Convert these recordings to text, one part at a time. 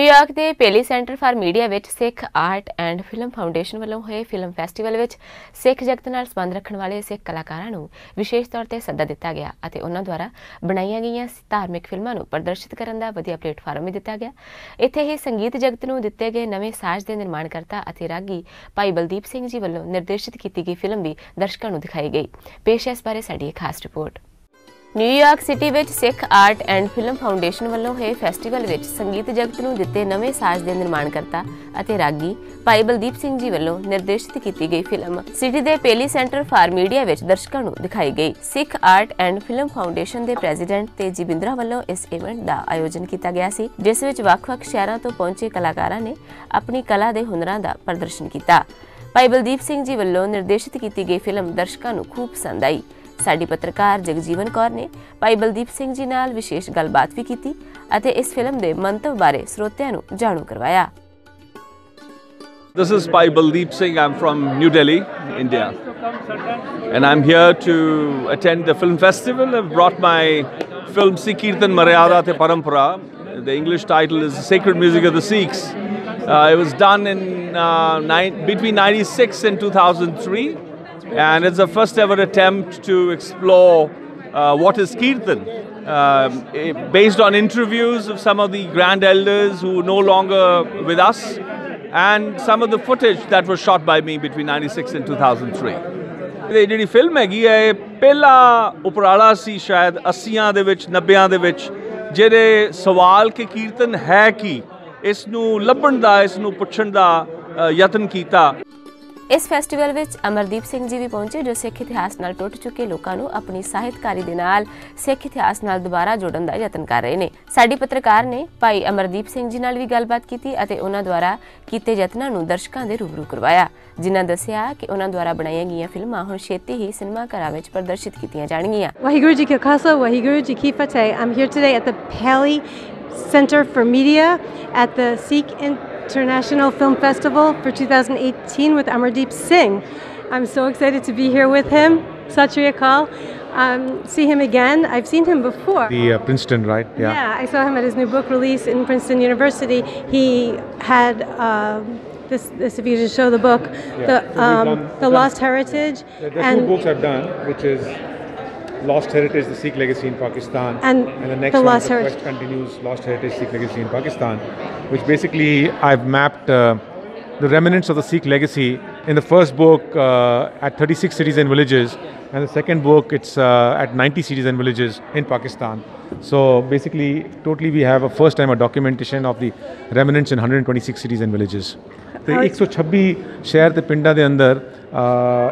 New York के पेली centre for media which Sikh art and film foundation वालों होए फिल्म फैसटीवल विच सिख जगत नाल संबंध रखण वाले सिख कलाकारां नूं विशेष तौर ते सद्दा दिता गया अते उन्हां द्वारा बनाईयां गईयां धार्मिक फिल्मां नूं प्रदर्शित करन दा वधिया प्लेटफार्म भी दिता गया। इत्थे ही संगीत जगत नूं दिते गए नवें साज दे निर्माणकर्ता अते रागी भाई बलदीप सिंह जी वालों निर्देशित की गई फिल्म भी दर्शकों नूं दिखाई गई। पेश है इस बारे साडी एक खास report. New York city which Sikh art and film foundation वालों होए फैसटीवल विच संगीत जगत नूं दिते नवें साज दे निर्माणकर्ता अते रागी भाई बलदीप सिंह जी वालों निर्देशित की गई फिल्म सिटी दे पेली सेंटर फॉर मीडिया विच दर्शकों नूं दिखाई गई। Sikh art and film foundation के प्रेजिडेंट ते जिबिंद्रा वालों इस इवेंट का आयोजन किया गया सी, जिस विच वख-वख शहरां तो पहुंचे कलाकारां ने अपनी कला दे हुनरां दा प्रदर्शन किया। भाई बलदीप सिंह जी वालों निर्देशित की गई फिल्म दर्शकों नूं खूब पसंद आई। साडी पत्रकार जगजीवन कौर ने भाई बलदीप सिंह जी नाल विशेष गलबात भी की अते इस फिल्म के मंतव बारे श्रोतियां नूं जाणू करवाया। This is Bhai Baldeep Singh. I'm from New Delhi, India, and I'm here to attend the film festival. I've brought my film Sikh Kirtan Maryada Te Parampara. The English title is Sacred Music of the Sikhs. It was done in between 96 and 2003. And it's the first ever attempt to explore what is Kirtan, based on interviews of some of the grand elders who are no longer with us, and some of the footage that was shot by me between 96 and 2003. ਇਹ ਜਿਹੜੀ film ਹੈਗੀ ਹੈ ਇਹ ਪਹਿਲਾ ਉਪਰਾਲਾ ਸੀ ਸ਼ਾਇਦ 80ਾਂ ਦੇ ਵਿੱਚ 90ਾਂ ਦੇ ਵਿੱਚ ਜਿਹੜੇ ਸਵਾਲ ਕਿ ਕੀਰਤਨ ਹੈ ਕੀ ਇਸ ਨੂੰ ਲੱਭਣ ਦਾ ਇਸ ਨੂੰ ਪੁੱਛਣ ਦਾ ਯਤਨ ਕੀਤਾ। इस फैसटीवल विच अमरदीप सिंह जी भी पहुंचे जो सिख इतिहास नाल टुट चुके लोगों को अपनी साहित्यकारी दे नाल सिख इतिहास नाल दोबारा जोड़न दा यतन कर रहे ने। साडी पत्रकार ने भाई अमरदीप सिंह जी नाल भी गलबात कीती अते उन्हां द्वारा कीते यत्नां नूं दर्शकां दे रूबरू करवाया, जिन्हां दस्सिया कि उन्हां द्वारा बनाईयां गईयां फिल्मां हुण छेती ही सिनेमा घरां विच प्रदर्शित कीतीआं जाणगीआं। वाहिगुरू जी का खालसा वाहिगुरू जी की फतेह। I'm here today at the Pali Center for Media at the Sikh International Film Festival for 2018 with Amardeep Singh. I'm so excited to be here with him. Sat Shri Akal. See him again. I've seen him before. The Princeton, right? Yeah, I saw him at his new book release in Princeton University. He had this if you just show the book, the Lost Heritage. There are two books I've done, which is Lost Heritage, the Sikh Legacy in Pakistan, and the next one, The Quest Continues, Lost Heritage, Sikh Legacy in Pakistan, which basically I've mapped the remnants of the Sikh legacy in the first book at 36 cities and villages, and the second book it's at 90 cities and villages in Pakistan. So basically, totally we have a first time a documentation of the remnants in 126 cities and villages. ਤੇ 126 ਸ਼ਹਿਰ ਤੇ ਪਿੰਡਾਂ ਦੇ ਅੰਦਰ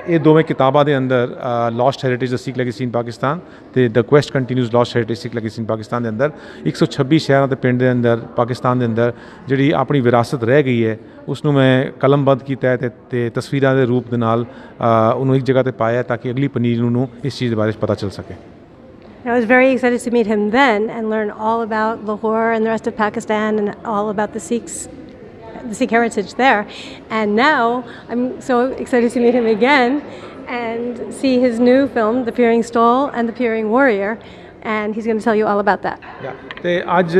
ਇਹ ਦੋਵੇਂ ਕਿਤਾਬਾਂ ਦੇ ਅੰਦਰ ਲੌਸਟ ਹੈਰੀਟੇਜ ਦਾ ਸਿੱਖ ਲੈਗੇਸੀ ਇਨ ਪਾਕਿਸਤਾਨ ਤੇ ਦ ਕੁਐਸਟ ਕੰਟੀਨਿਊਜ਼ ਲੌਸਟ ਹੈਰੀਟੇਜ ਸਿੱਖ ਲੈਗੇਸੀ ਇਨ ਪਾਕਿਸਤਾਨ ਦੇ ਅੰਦਰ 126 ਸ਼ਹਿਰਾਂ ਦੇ ਪਿੰਡ ਦੇ ਅੰਦਰ ਪਾਕਿਸਤਾਨ ਦੇ ਅੰਦਰ ਜਿਹੜੀ ਆਪਣੀ ਵਿਰਾਸਤ ਰਹਿ ਗਈ ਹੈ ਉਸ ਨੂੰ ਮੈਂ ਕਲਮਬੰਦ ਕੀਤਾ ਹੈ ਤੇ ਤਸਵੀਰਾਂ ਦੇ ਰੂਪ ਦੇ ਨਾਲ ਉਹਨੂੰ ਇੱਕ ਜਗ੍ਹਾ ਤੇ ਪਾਇਆ ਤਾਂ ਕਿ ਅਗਲੀ ਪਨੀਰ ਨੂੰ ਇਸ ਚੀਜ਼ ਦੇ ਬਾਰੇ ਪਤਾ ਚੱਲ ਸਕੇ। I was very excited to meet him then and learn all about Lahore and the rest of Pakistan and all about the Sikh heritage there. And now I'm so excited to meet him again and see his new film, The Peering Stole and The Peering Warrior, and he's going to tell you all about that. Yeah. ਤੇ ਅੱਜ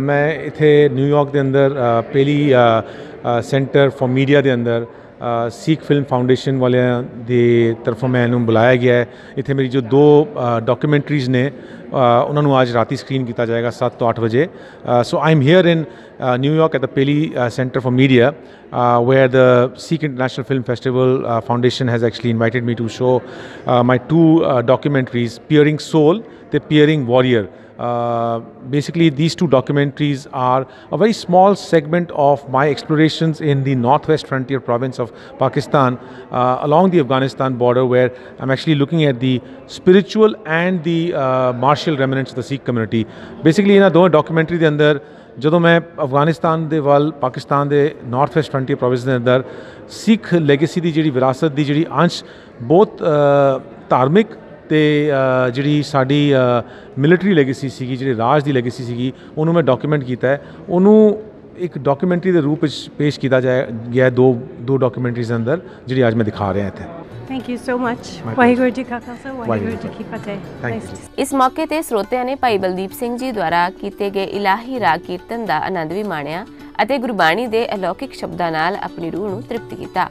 ਮੈਂ ਇੱਥੇ New York ਦੇ ਅੰਦਰ ਪਹਿਲੀ centre for media ਦੇ ਅੰਦਰ ਸਿੱਖ film foundation ਵਾਲਿਆਂ ਦੀ ਤਰਫੋਂ ਮੈਨੂੰ ਬੁਲਾਇਆ ਗਿਆ ਹੈ। ਇੱਥੇ ਮੇਰੀ ਜੋ ਦੋ ਡਾਕੂਮੈਂਟਰੀਜ਼ ਨੇ ਉਹਨਾਂ ਨੂੰ ਅੱਜ ਰਾਤੀ ਸਕਰੀਨ ਕੀਤਾ ਜਾਏਗਾ 7 ਤੋਂ 8 ਵਜੇ। So I am here in New York at the Peli Center for Media, where the Sikh International Film Festival Foundation has actually invited me to show my two documentaries, Peering Soul, The Peering Warrior. Basically, these two documentaries are a very small segment of my explorations in the northwest frontier province of Pakistan, along the Afghanistan border, where I'm actually looking at the spiritual and the martial remnants of the Sikh community. Basically, in those documentary ਦੇ ਅੰਦਰ ਜਦੋਂ ਮੈਂ ਅਫਗਾਨਿਸਤਾਨ ਦੇ ਵੱਲ ਪਾਕਿਸਤਾਨ ਦੇ north West frontier province ਦੇ ਅੰਦਰ ਸਿੱਖ legacy ਦੀ ਜਿਹੜੀ ਵਿਰਾਸਤ ਦੀ ਜਿਹੜੀ ਅੰਸ਼ ਬਹੁਤ ਧਾਰਮਿਕ ਤੇ ਜਿਹੜੀ ਸਾਡੀ ਮਿਲਟਰੀ ਲੈਗੇਸੀ ਸੀਗੀ ਜਿਹੜੀ ਰਾਜ ਦੀ ਲੈਗੇਸੀ ਸੀਗੀ ਉਹਨੂੰ ਮੈਂ ਡਾਕੂਮੈਂਟ ਕੀਤਾ ਹੈ। ਉਹਨੂੰ ਇੱਕ ਡਾਕੂਮੈਂਟਰੀ ਦੇ ਰੂਪ ਵਿੱਚ ਪੇਸ਼ ਕੀਤਾ ਗਿਆ ਦੋ ਡਾਕੂਮੈਂਟਰੀਜ਼ ਦੇ ਅੰਦਰ ਜਿਹੜੀ ਅੱਜ ਮੈਂ ਦਿਖਾ ਰਿਹਾ ਇੱਥੇ। Thank you so much. My Waheguru Ji Ka Khalsa, Waheguru Waheguru Ji Ki Fateh. Thank Nice you. to ਇਸ ਮੌਕੇ ਤੇ ਸਰੋਤਿਆਂ ਨੇ ਭਾਈ ਬਲਦੀਪ ਸਿੰਘ ਜੀ ਦੁਆਰਾ ਕੀਤੇ ਗਏ ਇਲਾਹੀ ਰਾਗ ਕੀਰਤਨ ਦਾ ਆਨੰਦ ਵੀ ਮਾਣਿਆ ਅਤੇ ਗੁਰਬਾਣੀ ਦੇ ਅਲੌਕਿਕ ਸ਼ਬਦਾਂ ਨਾਲ ਆਪਣੀ ਰੂਹ ਨੂੰ ਤ੍ਰਿਪਤ ਕੀਤਾ।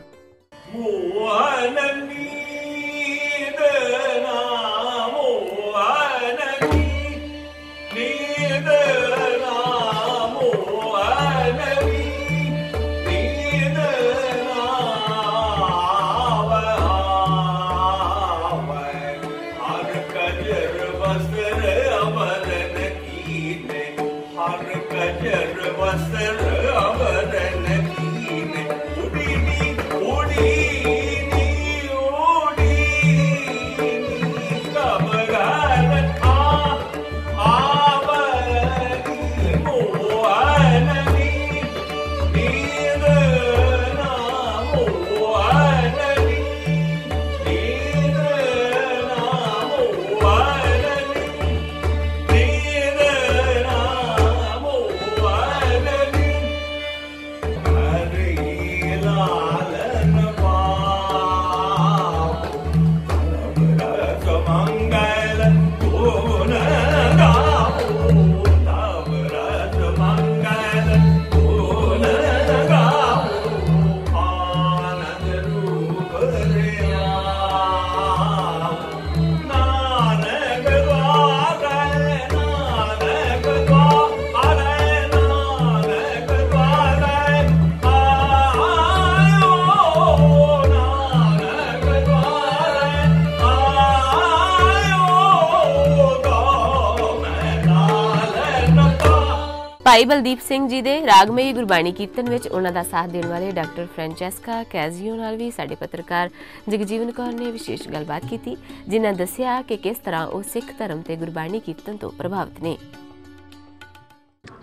ਭਾਈ ਬਲਦੀਪ ਸਿੰਘ ਜੀ ਦੇ ਰਾਗਮਈ ਗੁਰਬਾਣੀ ਕੀਰਤਨ ਵਿੱਚ ਉਹਨਾਂ ਦਾ ਸਾਥ ਦੇਣ ਵਾਲੇ ਡਾਕਟਰ ਫ੍ਰੈਂਚੈਸਕਾ ਕੈਜ਼ੀਓ ਨਾਲ ਵੀ ਸਾਡੇ ਪੱਤਰਕਾਰ ਜਗਜੀਵਨ ਕੌਰ ਨੇ ਵਿਸ਼ੇਸ਼ ਗੱਲਬਾਤ ਕੀਤੀ, ਜਿਨ੍ਹਾਂ ਦੱਸਿਆ ਕਿ ਕਿਸ ਤਰ੍ਹਾਂ ਉਹ ਸਿੱਖ ਧਰਮ ਤੇ ਗੁਰਬਾਣੀ ਕੀਰਤਨ ਤੋਂ ਪ੍ਰਭਾਵਿਤ ਨੇ।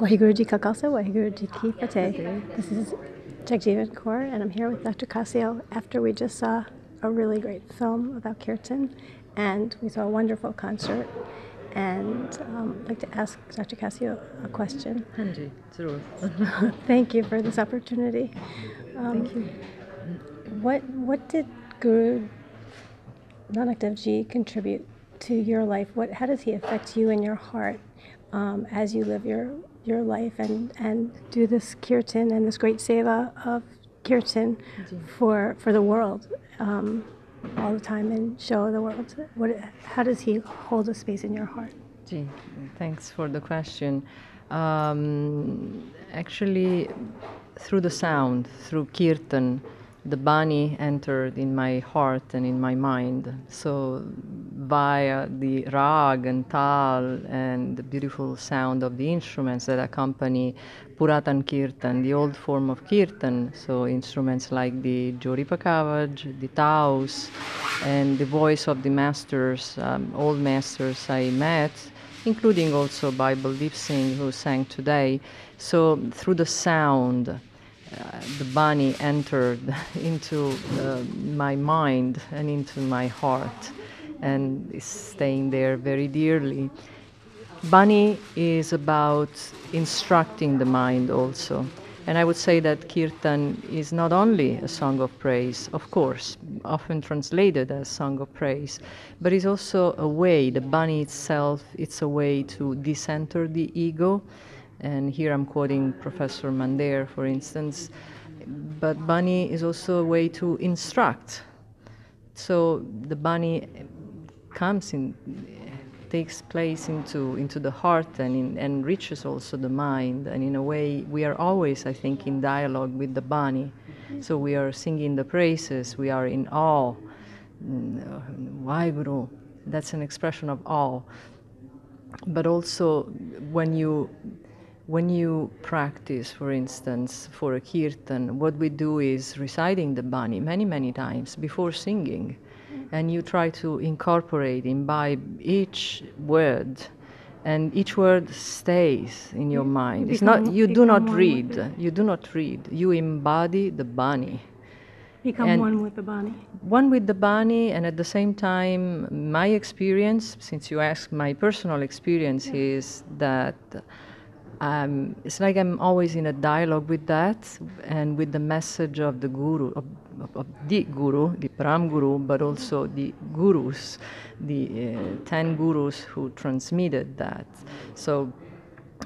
Waheguru Ji Ka Khalsa, Waheguru Ji Ki Fateh. This is Jagjeevan Kaur, and I'm here with Dr. Casio after we just saw a really great film about Kirtan, and we saw a wonderful concert. And I'd like to ask Dr. Casio a question. Thank you for this opportunity. Thank you. What did Guru Nanak Dev Ji contribute to your life? How does he affect you in your heart as you live your life and do this kirtan and this great seva of kirtan for the world all the time and show the world? How does he hold a space in your heart? Gee, thanks for the question. Actually, through the sound, through kirtan, the Bani entered in my heart and in my mind. So via the rag and tal and the beautiful sound of the instruments that accompany Puratan Kirtan, the old form of Kirtan, so instruments like the Joripa Kavaj, the taus, and the voice of the masters, old masters I met, including also Bible Deep Singh, who sang today. So through the sound, the Bani entered into my mind and into my heart and is staying there very dearly. Bani is about instructing the mind also. And I would say that Kirtan is not only a song of praise, of course, often translated as song of praise, but it's also a way, the Bani itself, it's a way to decenter the ego. And here I'm quoting Professor Mandir, for instance. But Bani is also a way to instruct. So the Bani comes in, takes place into the heart and enriches also the mind. And in a way, we are always, I think, in dialogue with the Bani. So we are singing the praises, we are in awe. Waheguru, that's an expression of awe. But also, when you practice, for instance, for a kirtan, what we do is reciting the Bani many, many times before singing. And you try to incorporate, imbibe each word, and each word stays in your mind. It's not, you do not read, you embody the Bani. Become one with the Bani. One with the Bani, and at the same time, my experience, since you asked my personal experience, is that it's like I'm always in a dialogue with that and with the message of the Guru, of the Guru, the Param Guru, but also the Gurus, the 10 Gurus who transmitted that. So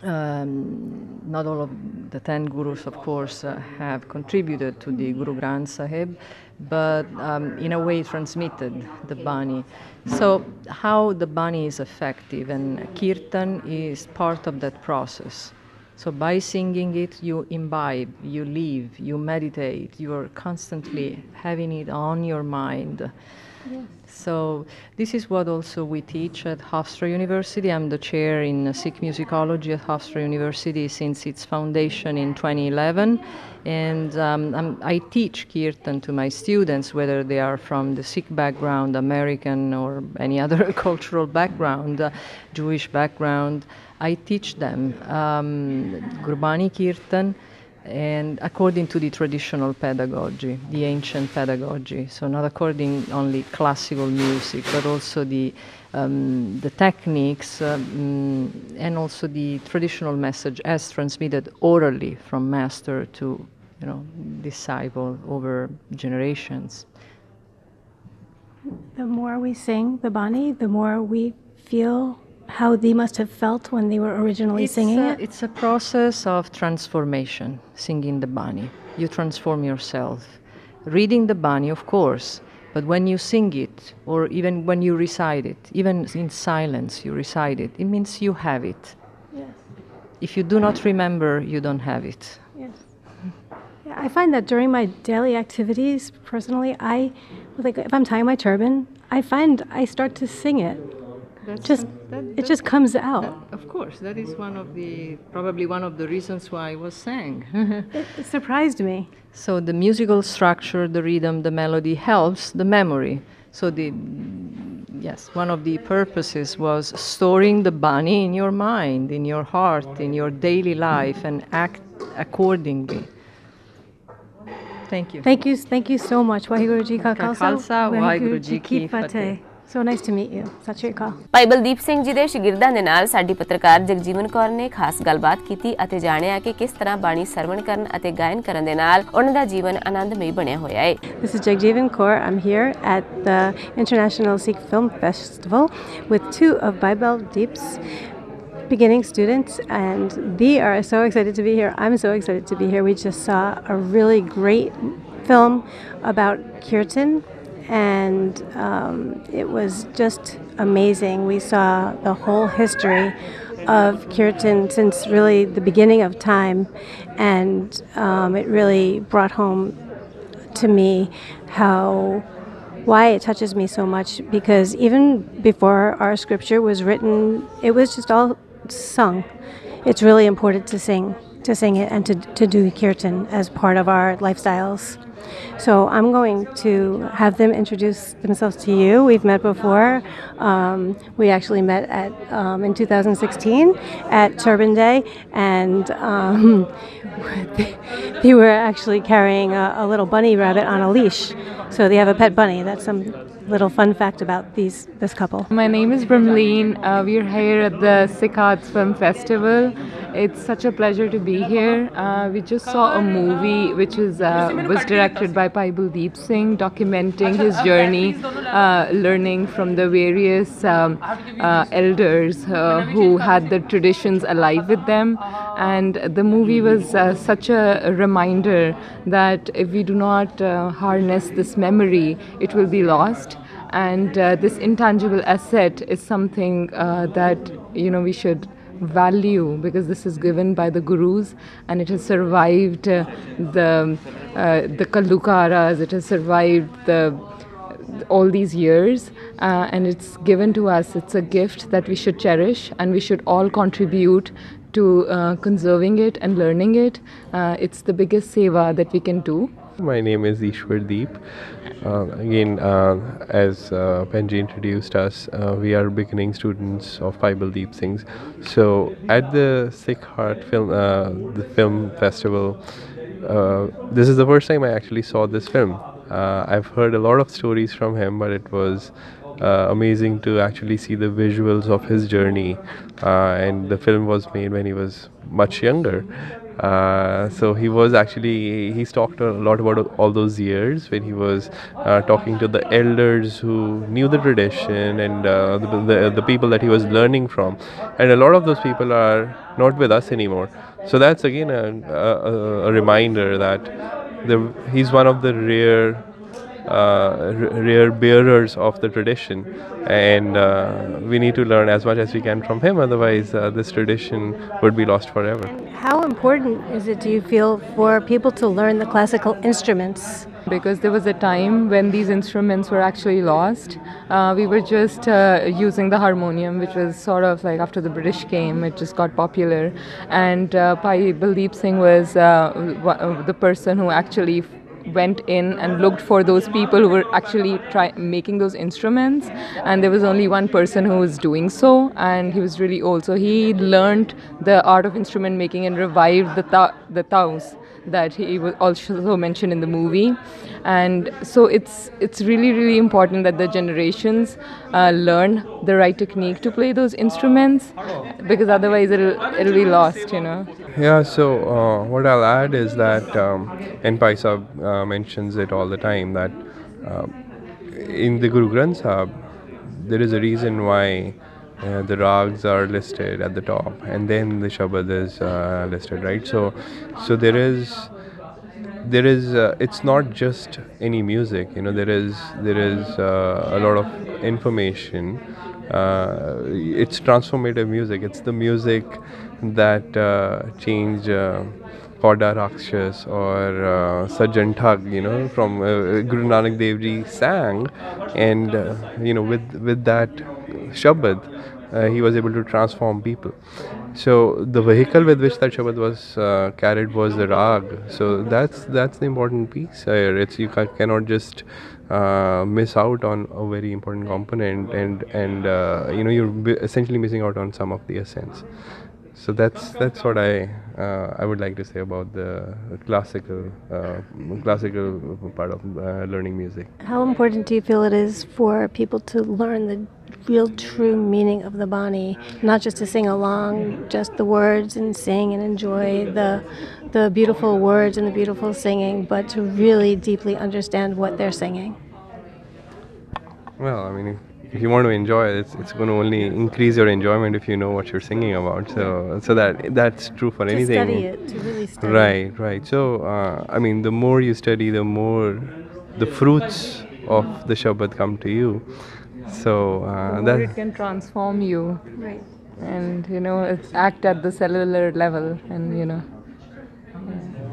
not all of the 10 Gurus, of course, have contributed to the Guru Granth Sahib, but in a way transmitted the Bani. So how the Bani is effective, and Kirtan is part of that process. So by singing it, you imbibe, you live, you meditate, you are constantly having it on your mind. Yes. So this is what also we teach at Hofstra University. I'm the chair in Sikh musicology at Hofstra University since its foundation in 2011. And I teach Kirtan to my students, whether they are from the Sikh background, American, or any other cultural background, Jewish background. I teach them Gurbani Kirtan, and according to the traditional pedagogy, the ancient pedagogy. So not according only classical music, but also the techniques and also the traditional message as transmitted orally from master to disciple over generations. The more we sing the Bani, the more we feel how they must have felt when they were originally singing it? It's a process of transformation, singing the Bani. You transform yourself. Reading the Bani, of course, but when you sing it, or even when you recite it, even in silence you recite it, it means you have it. Yes. If you do not remember, you don't have it. Yes. Yeah, I find that during my daily activities, personally, if I'm tying my turban, I find I start to sing it. It just comes out. Of course, that is probably one of the reasons why I was sang. It surprised me. So the musical structure, the rhythm, the melody helps the memory. So one of the purposes was storing the Bani in your mind, in your heart, in your daily life, and act accordingly. Thank you. Thank you so much. Waheguru Ji Ka Khalsa, Waheguru Ji Ki Fateh. So nice to meet you. Sat Shri Akal. ਭਾਈ ਬਲਦੀਪ ਸਿੰਘ ਜੀ ਦੇ ਸ਼ਾਗਿਰਦਾਂ ਦੇ ਨਾਲ ਸਾਡੀ ਪੱਤਰਕਾਰ ਜਗਜੀਵਨ ਕੌਰ ਨੇ ਖਾਸ ਗੱਲਬਾਤ ਕੀਤੀ ਅਤੇ ਜਾਣਿਆ ਕਿ ਕਿਸ ਤਰ੍ਹਾਂ ਬਾਣੀ ਸਰਵਣ ਕਰਨ ਅਤੇ ਗਾਇਨ ਕਰਨ ਦੇ ਨਾਲ ਉਹਨਾਂ ਦਾ ਜੀਵਨ ਆਨੰਦਮਈ ਬਣਿਆ ਹੋਇਆ ਹੈ। This is Jagjeevan Kaur. I'm here at the International Sikh Film Festival with two of Bhai Baldeep's beginning students, and they are so excited to be here. I'm so excited to be here. We just saw a really great film about Kirtan, and it was just amazing. We saw the whole history of Kirtan since really the beginning of time, and it really brought home to me why it touches me so much, because even before our scripture was written, it was just all sung. It's really important to sing it and to do Kirtan as part of our lifestyles. So I'm going to have them introduce themselves to you. We've met before. We actually met in 2016 at Turban Day, and they were actually carrying a little bunny rabbit on a leash. So they have a pet bunny. That's some little fun fact about this couple. My name is Bramleen. We're here at the Sikh Arts Film Festival. It's such a pleasure to be here. We just saw a movie which was directed by Bhai Baldeep Singh, documenting his journey, learning from the various elders who had the traditions alive with them. And the movie was such a reminder that if we do not harness this memory, it will be lost. And this intangible asset is something that we should value, because this is given by the gurus, and it has survived the Kallukaras, it has survived all these years, and it's given to us. It's a gift that we should cherish, and we should all contribute to conserving it and learning it. It's the biggest seva that we can do. My name is Ishwar Deep. As Benji introduced us, we are beginning students of Bhai Baldeep Singh. So at the Sikh Art the film festival, this is the first time I actually saw this film. I've heard a lot of stories from him, but it was amazing to actually see the visuals of his journey, and the film was made when he was much younger, So he's talked a lot about all those years when he was talking to the elders who knew the tradition and the people that he was learning from, and a lot of those people are not with us anymore. So that's again a reminder that he's one of the rare bearers of the tradition, and we need to learn as much as we can from him, otherwise this tradition would be lost forever. How important is it, do you feel, for people to learn the classical instruments? Because there was a time when these instruments were actually lost. We were just using the harmonium, which was sort of like after the British came, it just got popular. And Bhai Baldeep Singh was the person who actually went in and looked for those people who were actually making those instruments, and there was only one person who was doing so, and he was really old. So he learned the art of instrument making and revived the taus that he was also mentioned in the movie. And so it's really important that the generations learn the right technique to play those instruments, because otherwise it'll be lost, you know. Yeah, so what I'll add is that, and Paisa mentions it all the time, that in the Guru Granth Sahib, there is a reason why the rags are listed at the top, and then the Shabad is listed, right? So there is it's not just any music, you know. There is a lot of information. It's transformative music. It's the music that changed Koda Rakshas or Sajjan Thag, you know, from Guru Nanak Dev Ji sang, and you know, with that Shabad, he was able to transform people. So the vehicle with which that Shabad was carried was the rag. So that's the important piece here. You cannot just miss out on a very important component, and you know, you're essentially missing out on some of the essence. So that's what I would like to say about the classical part of learning music. How important do you feel it is for people to learn the real true meaning of the Bani, not just to sing along just the words and sing and enjoy the beautiful words and the beautiful singing, but to really deeply understand what they're singing? Well, I mean, if you want to enjoy it, it's going to only increase your enjoyment if you know what you're singing about. So that's true for anything. To study it, to really study. Right. So I mean, the more you study, the more the fruits of the Shabad come to you. So that it can transform you, right? And you know, it's act at the cellular level, and you know.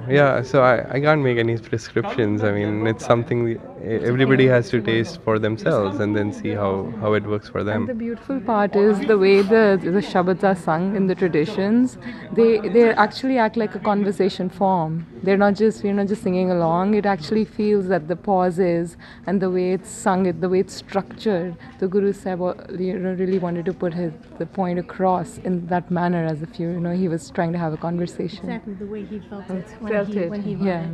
Yeah, so I can't make any prescriptions. I mean, it's something everybody has to taste for themselves and then see how it works for them. And the beautiful part is the way the Shabads are sung in the traditions. They actually act like a conversation form. They're not just, you're not just singing along. It actually feels that the pauses and the way it's sung, the way it's structured. The Guru Sahib really wanted to put the point across in that manner, as if you know he was trying to have a conversation. Exactly the way he felt it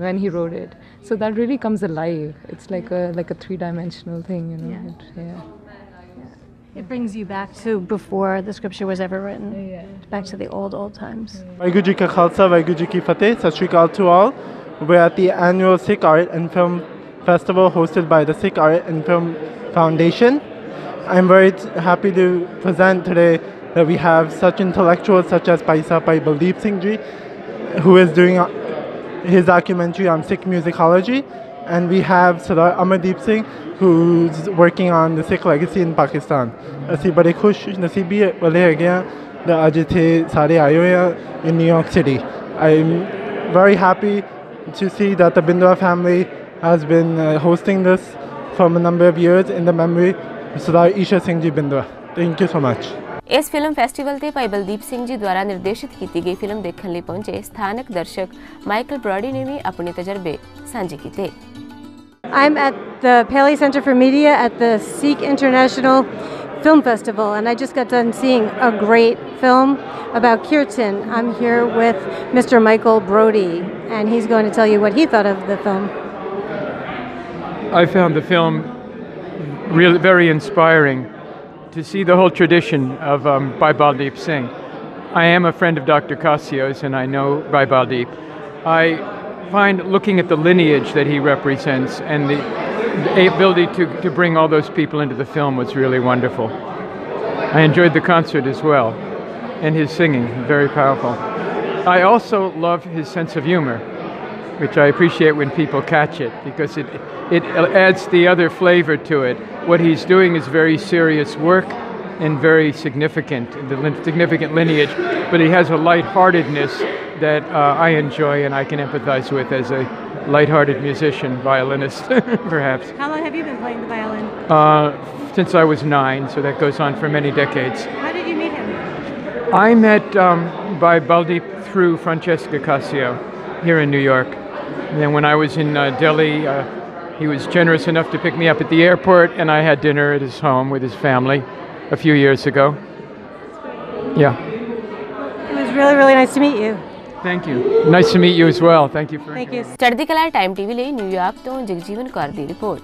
when he wrote it. So that really comes alive. It's like a three-dimensional thing, you know. Yeah. It brings you back to before the scripture was ever written, back to the old times. Vaheguru Ji Ka Khalsa, Vaheguru Ji Ki Fateh. Sat Shri Akal to all. We're at the annual Sikh Art and Film Festival hosted by the Sikh Art and Film Foundation. I'm very happy to present today that we have such intellectuals such as Bhai Baldeep Singh Ji, who is doing his documentary on Sikh musicology, and we have Sardar Amardeep Singh, who's working on the Sikh legacy in Pakistan. ਅਸੀਂ ਬੜੇ ਖੁਸ਼ ਨਸੀਬੀ ਵਾਲੇ ਹੈਗੇ ਹਾਂ that ਅੱਜ ਇੱਥੇ ਸਾਰੇ ਆਏ ਹੋਏ ਆ in New York City. I'm very happy to see that the Bindra family has been hosting this from a number of years in the memory of Sardar Isha Singh Ji Bindra. Thank you so much. ਇਸ film festival ਤੇ ਭਾਈ ਬਲਦੀਪ ਸਿੰਘ ਜੀ ਦੁਆਰਾ ਨਿਰਦੇਸ਼ਿਤ ਕੀਤੀ ਗਈ film ਦੇਖਣ ਲਈ ਪਹੁੰਚੇ ਸਥਾਨਕ ਦਰਸ਼ਕ ਮਾਈਕਲ ਬ੍ਰੌਡੀ ਨੇ ਵੀ ਆਪਣੇ ਤਜਰਬੇ ਸਾਂਝੇ ਕੀਤੇ। I'm at the Paley Center for Media at the Sikh International Film Festival, and I just got done seeing a great film about Kirtan. I'm here with Mr. Michael Brody, and he's going to tell you what he thought of the film. I found the film really very inspiring to see the whole tradition of Bhai Baldeep Singh. I am a friend of Dr. Cassio's, and I know by Baldeep. I find looking at the lineage that he represents and the ability to bring all those people into the film was really wonderful. I enjoyed the concert as well, and his singing, very powerful. I also love his sense of humor, which I appreciate when people catch it, because it adds the other flavor to it. What he's doing is very serious work and very significant, the significant lineage, but he has a lightheartedness that I enjoy and I can empathize with as a lighthearted musician, violinist, perhaps. How long have you been playing the violin? Since I was 9, so that goes on for many decades. How did you meet him? I met by Baldeep through Francesca Cassio here in New York. And then when I was in Delhi, he was generous enough to pick me up at the airport, and I had dinner at his home with his family a few years ago. Yeah. It was really, really nice to meet you. Thank you. Nice to meet you as well. Thank you for. Thank you. ਚੜ੍ਹਦੀ ਕਲਾ time TV ਲਈ New York ਤੋਂ ਜਗਜੀਵਨ ਕੌਰ ਦੀ report.